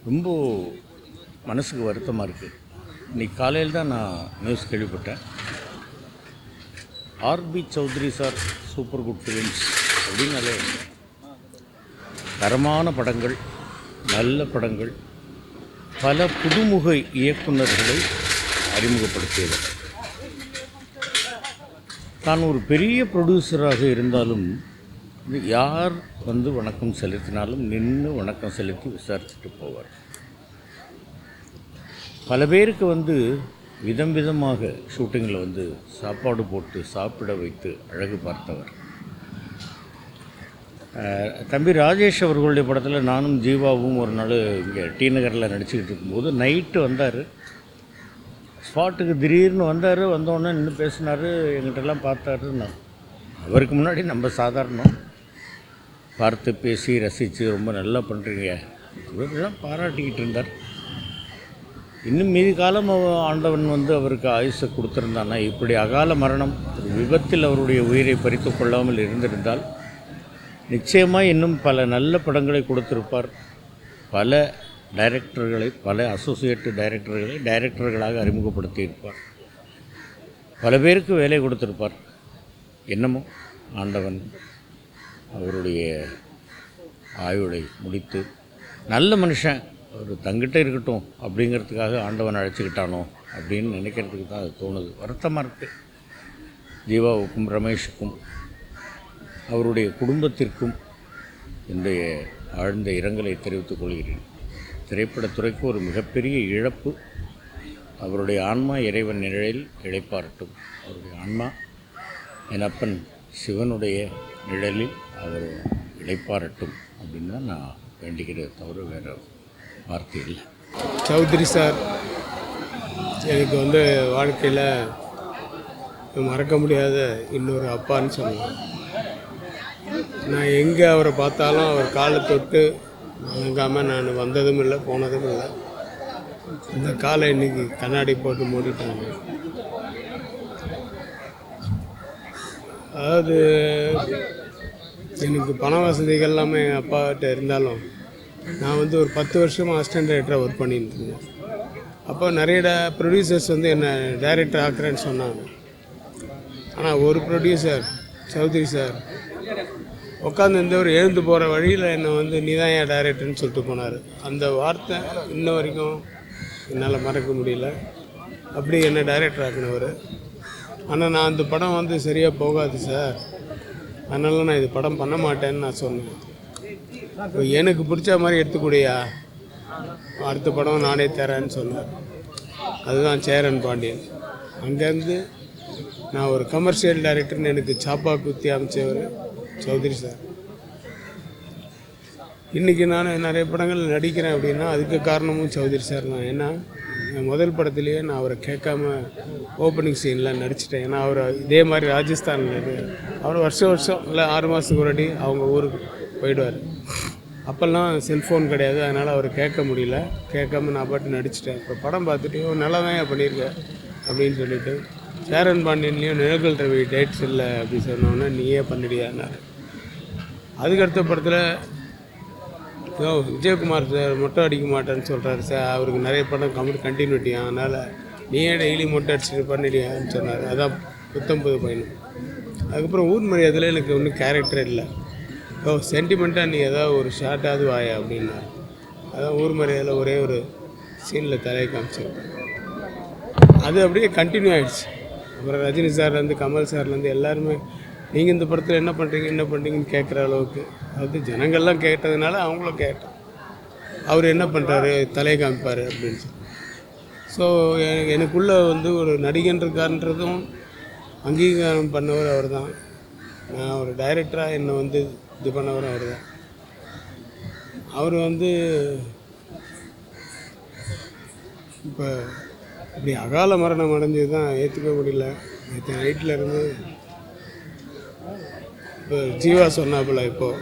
ரொம்ப மனசுக்கு வருத்தமாக இருக்குது. இன்றைக்கி காலையில் தான் நான் நியூஸ் கேள்விப்பட்டேன். RB Choudary sir Super Good Films அப்படின்னாலே தரமான படங்கள், நல்ல படங்கள், பல புதுமுக இயக்குநர்களை அறிமுகப்படுத்தியது. நான் ஒரு பெரிய ப்ரொடியூசராக இருந்தாலும் யார் வணக்கம் செலுத்தினாலும் நின்று வணக்கம் செலுத்தி விசாரிச்சுட்டு போவார். பல பேருக்கு விதம் விதமாக ஷூட்டிங்கில் சாப்பாடு போட்டு சாப்பிட வைத்து அழகு பார்த்தவர். தம்பி ராஜேஷ் அவர்களுடைய படத்தில் நானும் ஜீவாவும் ஒரு நாள் இங்கே டி நகரில் நடிச்சுக்கிட்டு இருக்கும்போது நைட்டு வந்தார். ஸ்பாட்டுக்கு திடீர்னு வந்தார். வந்தோடனே நின்று பேசினார், எங்கிட்டலாம் பார்த்தாரு. அவருக்கு முன்னாடி நம்ம சாதாரணம் பார்த்து பேசி ரசித்து ரொம்ப நல்லா பண்ணுறீங்க இப்படிலாம் பாராட்டிக்கிட்டு இருந்தார். இன்னும் மீதி காலம் ஆண்டவன் அவருக்கு ஆயுசை கொடுத்துருந்தானா இப்படி அகால மரணம் ஒரு விபத்தில் அவருடைய உயிரை பறித்து கொள்ளாமல் இருந்திருந்தால் நிச்சயமாக இன்னும் பல நல்ல படங்களை கொடுத்திருப்பார். பல டைரக்டர்களை, பல அசோசியேட் டைரக்டர்களாக அறிமுகப்படுத்தியிருப்பார். பல பேருக்கு வேலை கொடுத்திருப்பார். என்னமோ ஆண்டவன் அவருடைய ஆயுளை முடித்து நல்ல மனுஷன் ஒரு தங்கிட்ட இருக்கட்டும் அப்படிங்கிறதுக்காக ஆண்டவன் அழைச்சிக்கிட்டானோ அப்படின்னு நினைக்கிறதுக்கு தான் அது தோணுது. வருத்தமாக இருக்குது. ஜீவாவுக்கும் ரமேஷுக்கும் அவருடைய குடும்பத்திற்கும் என்னுடைய ஆழ்ந்த இரங்கலை தெரிவித்துக் கொள்கிறேன். திரைப்படத்துறைக்கு ஒரு மிகப்பெரிய இழப்பு. அவருடைய ஆன்மா இறைவன் நிழலில் இளைப்பாறட்டும். அவருடைய ஆன்மா என் அப்பன் சிவனுடைய நிழலில் அவர் இளைப்பாறட்டும் அப்படின்னு தான் நான் வேண்டிக்கிறத தவிர வேறு வார்த்தை இல்லை. சௌத்ரி சார் எனக்கு வாழ்க்கையில் மறக்க முடியாத இன்னொரு அப்பான்னு சொல்லுவேன். நான் எங்கே அவரை பார்த்தாலும் அவர் காலை தொட்டு வணங்காமல் நான் வந்ததும் இல்லை, போனதும் இல்லை. இந்த காலை இன்றைக்கி கண்ணாடி போட்டு மூடிட்டாங்க. அதாவது எனக்கு பண வசதிகள் எல்லாமே எங்கள் அப்பாக்கிட்ட இருந்தாலும் நான் ஒரு 10 வருஷமாக அசிஸ்டன்ட் டைரக்டராக ஒர்க் பண்ணிட்டு இருந்தேன். அப்போ நிறைய ப்ரொடியூசர்ஸ் என்னை டைரக்டர் ஆக்குறேன்னு சொன்னாங்க. ஆனால் ஒரு ப்ரொடியூசர் சௌத்ரி சார் உட்காந்து எழுந்து போகிற வழியில் என்னை நீ தான் என் டைரக்டர்னு சொல்லிட்டு போனார். அந்த வார்த்தை இன்ன வரைக்கும் என்னால் மறக்க முடியல. அப்படி என்னை டைரக்டர் ஆக்கினவர். ஆனால் நான் அந்த படம் சரியாக போகாது சார், அதனால நான் இது படம் பண்ண மாட்டேன்னு நான் சொன்னேன். எனக்கு பிடிச்ச மாதிரி எடுத்துக்கூடியா, அடுத்த படம் நானே தரேன்னு சொன்னேன். அதுதான் சேரன் பாண்டியன். அங்கேருந்து நான் ஒரு கமர்ஷியல் டைரக்டர்னு எனக்கு சாப்பா குத்தி அமைச்சவர் சௌத்ரி சார். இன்றைக்கி நான் நிறைய படங்கள் நடிக்கிறேன் அப்படின்னா அதுக்கு காரணமும் சௌத்ரி சார் தான். ஏன்னா முதல் படத்துலேயே நான் அவரை கேட்காம ஓப்பனிங் சீனில் நடிச்சிட்டேன். ஏன்னா அவர் இதே மாதிரி ராஜஸ்தானில் அவர் வருஷம் இல்லை 6 மாதத்துக்கு ஒரு வாட்டி அவங்க ஊருக்கு போயிடுவார். அப்போல்லாம் செல்ஃபோன் கிடையாது, அதனால் அவர் கேட்க முடியல. கேட்காம நான் பாட்டு நடிச்சிட்டேன். இப்போ படம் பார்த்துட்டு நல்லா தான் பண்ணியிருக்கேன் அப்படின்னு சொல்லிவிட்டு சேரன் பாண்டியன்லேயும் நிழல்கள் ரவி டேட்ஸ் இல்லை அப்படி சொன்னோன்னே நீயே பண்ணிடியான்னாரு. அதுக்கடுத்த படத்தில் விஜயகுமார் சார் மொட்டை அடிக்க மாட்டேன்னு சொல்கிறாரு சார். அவருக்கு நிறைய படம் கண்டினியூட்டியான், அதனால் நீயே டெய்லி மொட்டை அடிச்சுட்டு பண்ணிடியான்னு சொன்னார். அதான் புத்தம் புது பயணம். அதுக்கப்புறம் ஊர் மரியாதையில் எனக்கு ஒன்றும் கேரக்டர் இல்லை. சென்டிமெண்ட்டாக நீ ஏதாவது ஒரு ஷார்ட்டாவது வாயா அப்படின்னா அதான் ஊர் மரியாதையில் ஒரே ஒரு சீனில் தலையை காமிச்சிருக்கேன். அது அப்படியே கண்டினியூ ஆகிடுச்சு. அப்புறம் ரஜினி சார்லேருந்து கமல் சார்லேருந்து எல்லாருமே நீங்கள் இந்த படத்தில் என்ன பண்ணுறீங்கன்னு கேட்குற அளவுக்கு ஜனங்கள்லாம் கேட்டதுனால அவங்களும் கேட்டேன். அவர் என்ன பண்ணுறாரு, தலையை காமிப்பார் அப்படின்னு சொல்லி. ஸோ எனக்குள்ளே ஒரு நடிகன்றதும் அங்கீகாரம் பண்ணவர் அவர் தான். நான் ஒரு டைரக்டராக என்னை இது பண்ணவர் அவர் தான். அவர் இப்போ இப்படி அகால மரணம் அடைஞ்சது தான் ஏற்றுக்க முடியல. நேற்று நைட்டில் இருந்து இப்போ ஜீவா சொன்னாப்புல இப்போது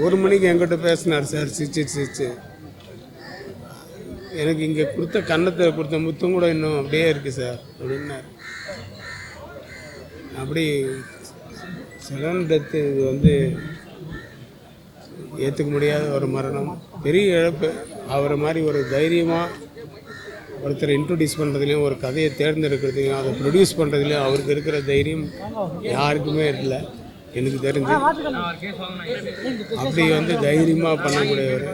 1 மணிக்கு என்கிட்ட பேசினார் சார். சிரிச்சு எனக்கு இங்கே கொடுத்த முத்தம் கூட இன்னும் அப்படியே இருக்குது சார் அப்படின்னார். அப்படி சடன் டெத்து இது ஏற்றுக்க முடியாத ஒரு மரணம், பெரிய இழப்பு. அவரை மாதிரி ஒரு தைரியமாக ஒருத்தரை இன்ட்ரடியூஸ் பண்ணுறதுலையும் ஒரு கதையை தேர்ந்தெடுக்கிறதுலையும் அதை ப்ரொடியூஸ் பண்ணுறதுலையும் அவருக்கு இருக்கிற தைரியம் யாருக்குமே இல்லை எனக்கு தெரிஞ்சு. அப்படி வந்து தைரியமாக பண்ணக்கூடியவர்.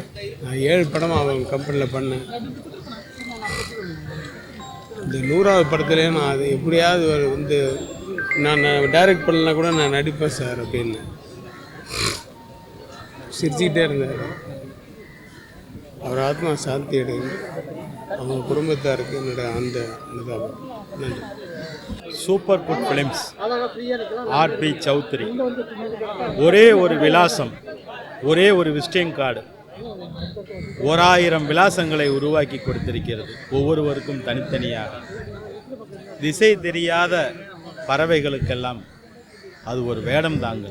நான் 7 படம் அவங்க கம்பெனியில் பண்ணேன். இந்த 100வது படத்துலேயே நான் அது எப்படியாவது வந்து நான் டைரக்ட் பண்ணலாம் கூட நான் நடிப்பேன் சார் அப்படின்னு சிரிச்சுக்கிட்டே இருந்தார். அவர் ஆத்மா சாந்தி அடைந்து அவங்க குடும்பத்தாருக்கு என்னோட அந்த அனுதாபம். நன்றி. Super Good Films, RB Choudary. ஒரே ஒரு விலாசம், ஒரே ஒரு விசிட்டிங் கார்டு 1000 விலாசங்களை உருவாக்கி கொடுத்திருக்கிறது, ஒவ்வொருவருக்கும் தனித்தனியாக. திசை தெரியாத பறவைகளுக்கெல்லாம் அது ஒரு வேடம் தாங்க.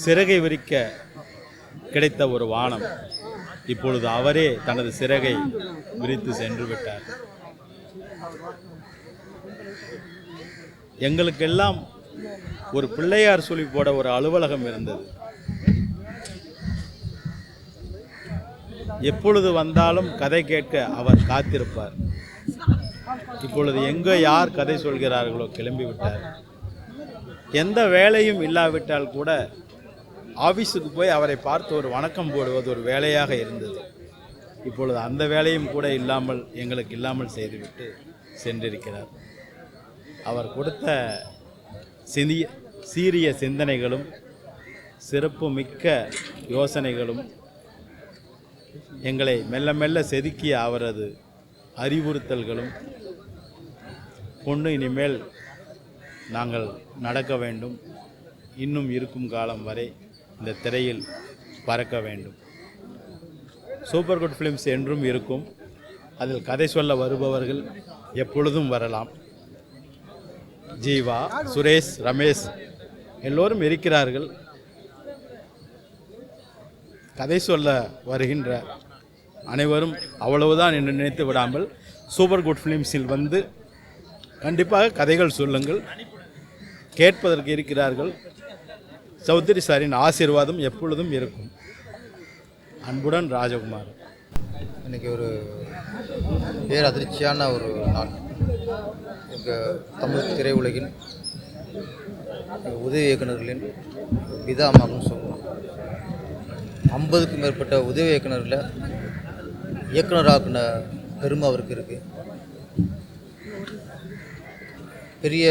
சிறகை விரிக்க கிடைத்த ஒரு வானம், இப்பொழுது அவரே தனது சிறகை விரித்து சென்று விட்டார். எங்களுக்கெல்லாம் ஒரு பிள்ளையார் சொல்லி போட ஒரு அலுவலகம் இருந்தது. எப்பொழுது வந்தாலும் கதை கேட்க அவர் காத்திருப்பார். இப்பொழுது எங்கே யார் கதை சொல்கிறார்களோ கிளம்பி விட்டார். எந்த வேலையும் இல்லாவிட்டால் கூட ஆஃபீஸுக்கு போய் அவரை பார்த்து ஒரு வணக்கம் போடுவது ஒரு வேலையாக இருந்தது. இப்பொழுது அந்த வேலையும் கூட இல்லாமல் எங்களுக்கு இல்லாமல் செய்துவிட்டு சென்றிருக்கிறார். அவர் கொடுத்த சீரிய சிந்தனைகளும் சிறப்பு மிக்க யோசனைகளும் எங்களை மெல்ல மெல்ல செதுக்கிய அவரது அறிவுறுத்தல்களும் கொண்டு இனிமேல் நாங்கள் நடக்க வேண்டும். இன்னும் இருக்கும் காலம் வரை இந்த திரையில் பறக்க வேண்டும். சூப்பர் குட் ஃபிலிம்ஸ் என்றும் இருக்கும். அதில் கதை சொல்ல வருபவர்கள் எப்பொழுதும் வரலாம். ஜீவா, சுரேஷ், ரமேஷ் எல்லோரும் இருக்கிறார்கள். கதை சொல்ல வருகின்ற அனைவரும் அவ்வளவுதான் என்று நினைத்து விடாமல் சூப்பர் குட் ஃபிலிம்ஸில் வந்து கண்டிப்பாக கதைகள் சொல்லுங்கள். கேட்பதற்கு இருக்கிறார்கள். சௌத்ரி சாரின் ஆசீர்வாதம் எப்பொழுதும் இருக்கும். அன்புடன் ராஜகுமார். இன்றைக்கி ஒரு பேரதிர்ச்சியான ஒரு நாள். எங்கள் தமிழ் திரையுலகின் உதவி இயக்குநர்களின் பிதாமகன்னு சொல்லுவோம். 50க்கும் மேற்பட்ட உதவி இயக்குநர்களில் இயக்குனராக்குன பெருமை அவருக்கு இருக்குது. பெரிய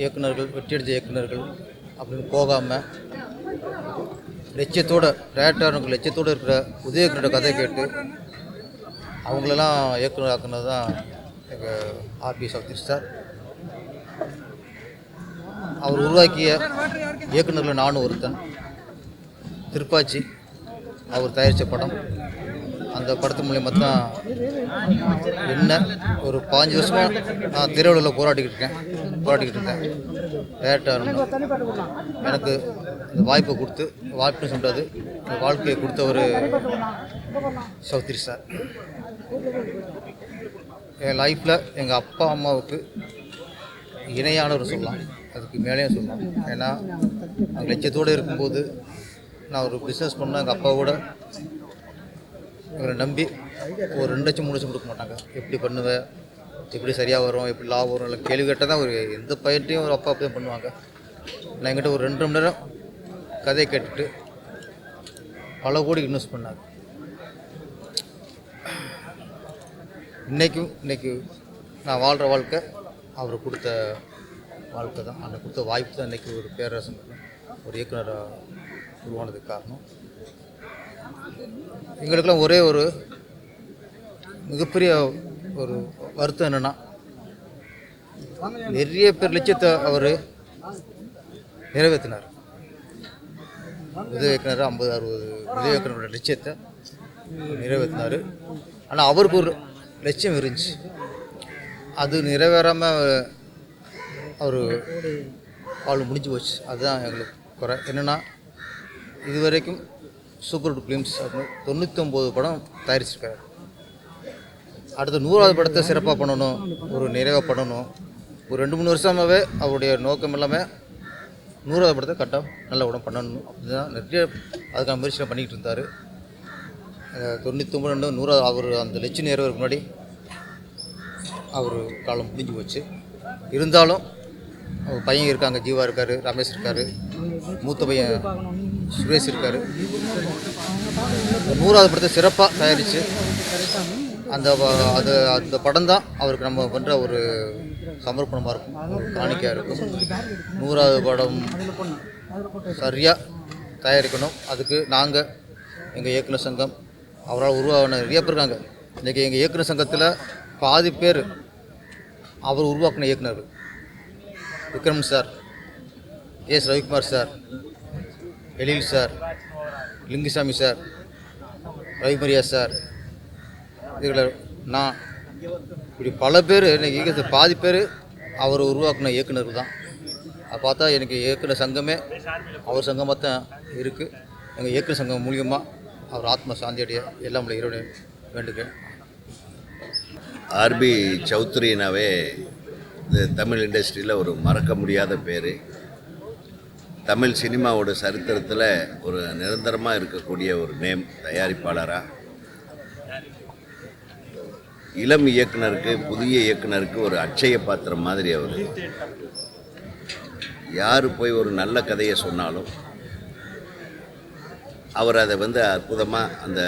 இயக்குநர்கள், வெற்றியடைஞ்ச இயக்குநர்கள் அப்படின்னு போகாமல் லட்சியத்தோடு, டேரக்டருக்கு லட்சியத்தோடு இருக்கிற உதவி இயக்குனரோட கதை கேட்டு அவங்களெல்லாம் இயக்குனர் ஆக்குனது தான் எங்கள் ஆர்பி சௌத்ரி சார். அவர் உருவாக்கிய இயக்குநர்களில் நானும் ஒருத்தன். திருப்பாச்சி அவர் தயாரித்த படம். அந்த படத்து மூலியமாக தான் என்ன ஒரு 5 வருஷமாக நான் திரையுலகில் போராடிக்கிட்டு இருக்கேன். டேரக்டர் எனக்கு இந்த வாய்ப்பை கொடுத்து, வாய்ப்புன்னு சொல்கிறது வாழ்க்கையை கொடுத்த ஒரு சௌத்ரி சார். என் லைஃப்பில் எங்கள் அப்பா அம்மாவுக்கு இணையானவர் சொல்லலாம், அதுக்கு மேலேயும் சொல்லலாம். ஏன்னா அவங்க லட்சியத்தோடு இருக்கும்போது நான் ஒரு பிஸ்னஸ் பண்ணேன். எங்கள் அப்பாவோட இவரை நம்பி ஒரு 2 லட்சம் 3 லட்சம் கொடுக்க மாட்டாங்க. எப்படி பண்ணுவேன், எப்படி சரியாக வரும், எப்படி லாபம் வரும், இல்லை கேள்வி கேட்டால் தான் ஒரு எந்த பையன்ட்டையும் ஒரு அப்பா அப்படி தான் பண்ணுவாங்க. நான் என்கிட்ட ஒரு 2 மணி நேரம் கதையை கேட்டுட்டு பல கோடி இன்வெஸ்ட் பண்ணாங்க. இன்றைக்கி நான் வாழ்கிற வாழ்க்கை அவர் கொடுத்த வாழ்க்கை தான். அந்த கொடுத்த வாய்ப்பு தான் இன்றைக்கி ஒரு பேரரசன், ஒரு இயக்குனராக உருவானதுக்கு காரணம். எங்களுக்கெல்லாம் ஒரே ஒரு மிகப்பெரிய ஒரு வருத்தம் என்னென்னா, நிறைய பேர் லட்சியத்தை அவர் நிறைவேற்றினார். உதவி இயக்குனர் 50-60 உதவி இயக்குனரோட லட்சியத்தை நிறைவேற்றினார். ஆனால் அவருக்கு ஒரு லட்சியம் இருந்துச்சு, அது நிறைவேறாமல் அவர் வாழ்வு முடிஞ்சு போச்சு. அதுதான் எங்களுக்கு குறை. என்னென்னா, இது வரைக்கும் சூப்பர் குட் ஃபிலிம்ஸ் அப்படின்னு 99 படம் தயாரிச்சிருக்காரு. அடுத்த 100வது படத்தை சிறப்பாக பண்ணணும், ஒரு நிறைவாக பண்ணணும். ஒரு 2-3 வருஷமாகவே அவருடைய நோக்கம் எல்லாமே 100வது படத்தை கரெக்டாக நல்ல படம் பண்ணணும். அப்படி தான் நிறைய அதுக்கான முயற்சியை பண்ணிக்கிட்டு இருந்தார். 99 100 அவர் அந்த லட்சம் நேரத்துக்கு முன்னாடி அவர் காலம் முடிஞ்சு போச்சு. இருந்தாலும் அவர் பையன் இருக்காங்க, ஜீவா இருக்கார், ரமேஷ் இருக்கார், மூத்த பையன் சுரேஷ் இருக்கார். 100வது படத்தை சிறப்பாக தயாரித்து அந்த படம் தான் அவருக்கு நம்ம பண்ணுற ஒரு சமர்ப்பணமாக இருக்கும், ஒரு காணிக்கையாக இருக்கும். 100வது படம் சரியாக தயாரிக்கணும். அதுக்கு நாங்கள் எங்கள் இயக்குனர் சங்கம் அவரால் உருவாகின நிறைய பேர் இருக்காங்க. இன்றைக்கி எங்கள் இயக்குனர் சங்கத்தில் பாதி பேர் அவர் உருவாக்கின இயக்குனர். Vikram sir, S Ravikumar sir, Ezhil sir, Lingusamy sir, Ravi Mariya sir, இதில் நான் இப்படி பல பேர் இன்றைக்கி இயக்கத்தில் பாதி பேர் அவர் உருவாக்கின இயக்குனர் தான். அதை பார்த்தா எனக்கு இயக்குனர் சங்கமே அவர் சங்கமாக தான் இருக்குது. எங்கள் இயக்குனர் சங்கம் மூலியமாக அவர் ஆத்ம சாந்தி அடைய எல்லாம் இறைவனை வேண்டுகிறேன். ஆர்பி சௌத்ரினாவே இந்த தமிழ் இண்டஸ்ட்ரியில் ஒரு மறக்க முடியாத பேர். தமிழ் சினிமாவோட சரித்திரத்தில் ஒரு நிரந்தரமாக இருக்கக்கூடிய ஒரு நேம். தயாரிப்பாளராக இளம் இயக்குனருக்கு, புதிய இயக்குனருக்கு ஒரு அட்சய பாத்திரம் மாதிரி அவர். யார் போய் ஒரு நல்ல கதையை சொன்னாலும் அவர் அதை அற்புதமாக அந்த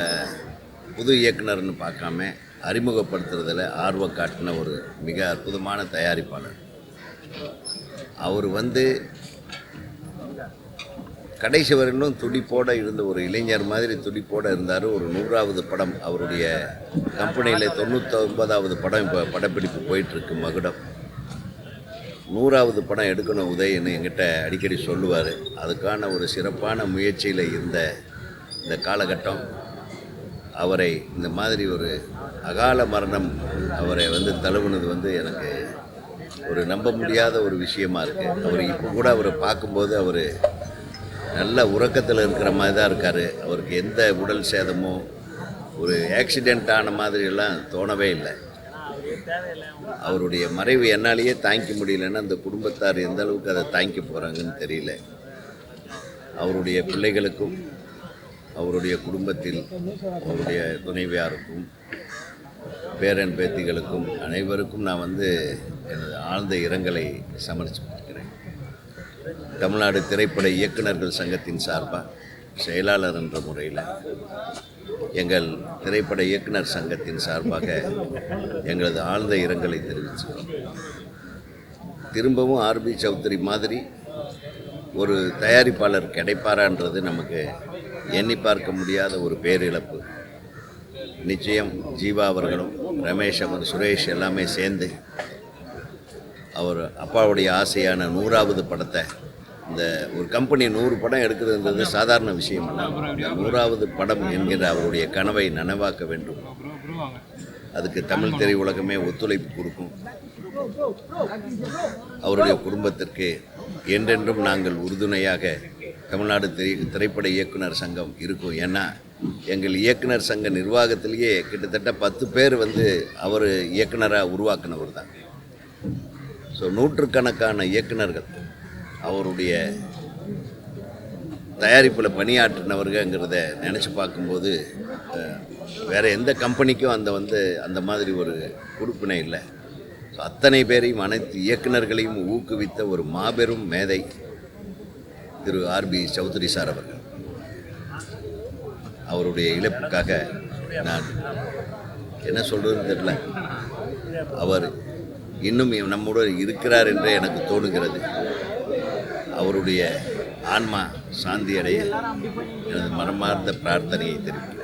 புது இயக்குனர்னு பார்க்காம அறிமுகப்படுத்துறதில் ஆர்வம் காட்டின ஒரு மிக அற்புதமான தயாரிப்பாளர். அவர் கடைசி வரையிலும் துடிப்போடு இருந்த ஒரு இளைஞர் மாதிரி துடிப்போடு இருந்தார். ஒரு 100வது படம் அவருடைய கம்பெனியில் 99வது படம் இப்போ படப்பிடிப்பு போயிட்டுருக்கு மகுடம். 100வது படம் எடுக்கணும் உதயன்னு என்கிட்ட அடிக்கடி சொல்லுவார். அதுக்கான ஒரு சிறப்பான முயற்சியில் இருந்த இந்த காலகட்டம் அவரை இந்த மாதிரி ஒரு அகால மரணம் அவரை தழுவுனது எனக்கு ஒரு நம்ப முடியாத ஒரு விஷயமா இருக்குது. அவர் இப்போ கூட அவரை பார்க்கும்போது அவர் நல்ல உறக்கத்தில் இருக்கிற மாதிரி தான் இருக்கார். அவருக்கு எந்த உடல் சேதமோ ஒரு ஆக்சிடெண்ட் ஆன மாதிரியெல்லாம் தோணவே இல்லை. அவருடைய மறைவு என்னாலேயே தாங்கிக்க முடியலன்னா அந்த குடும்பத்தார் எந்த அளவுக்கு அதை தாங்கிக்க போகிறாங்கன்னு தெரியல. அவருடைய பிள்ளைகளுக்கும் அவருடைய குடும்பத்தில் அவருடைய துணைவியாருக்கும் பேரன் பேத்திகளுக்கும் அனைவருக்கும் நான் எனது ஆழ்ந்த இரங்கலை சமர்ப்பிக்கிறேன். தமிழ்நாடு திரைப்பட இயக்குநர்கள் சங்கத்தின் சார்பாக செயலாளர் என்ற முறையில் எங்கள் திரைப்பட இயக்குனர் சங்கத்தின் சார்பாக எங்களது ஆழ்ந்த இரங்கலை தெரிவிச்சுக்கிறோம். திரும்பவும் ஆர்பி சௌத்ரி மாதிரி ஒரு தயாரிப்பாளர் கிடைப்பாரான்றது நமக்கு எண்ணி பார்க்க முடியாத ஒரு பேரிழப்பு. நிச்சயம் ஜீவா அவர்களும் ரமேஷ் அவர் சுரேஷ் எல்லாமே சேர்ந்து அவர் அப்பாவுடைய ஆசையான 100வது படத்தை, இந்த ஒரு கம்பெனி 100 படம் எடுக்கிறதுன்றது சாதாரண விஷயம் இல்லை. 100வது படம் என்கிற அவருடைய கனவை நனவாக்க வேண்டும். அதுக்கு தமிழ் திரையுலகமே ஒத்துழைப்பு கொடுக்கும். அவருடைய குடும்பத்திற்கு என்றென்றும் நாங்கள் உறுதுணையாக தமிழ்நாடு திரைப்பட இயக்குனர் சங்கம் இருக்கும். ஏன்னா எங்கள் இயக்குனர் சங்க நிர்வாகத்திலேயே கிட்டத்தட்ட 10 பேர் அவர் இயக்குனராக உருவாக்குனவர் தான். ஸோ நூற்றுக்கணக்கான இயக்குனர்கள் அவருடைய தயாரிப்பில் பணியாற்றினவர்கள்ங்கிறத நினச்சி பார்க்கும்போது வேறு எந்த கம்பெனிக்கும் அந்த மாதிரி ஒரு பொறுப்பினை இல்லை. ஸோ அத்தனை பேரையும் அனைத்து இயக்குனர்களையும் ஊக்குவித்த ஒரு மாபெரும் மேதை திரு ஆர்பி சௌத்ரி சார் அவர்கள். அவருடைய இழப்புக்காக நான் என்ன சொல்கிறதுன்னு தெரியல. அவர் இன்னும் நம்முடன் இருக்கிறார் என்றே எனக்கு தோணுகிறது. அவருடைய ஆன்மா சாந்தி அடைய எனது மனமார்ந்த பிரார்த்தனையை தெரிவிக்கிறேன்.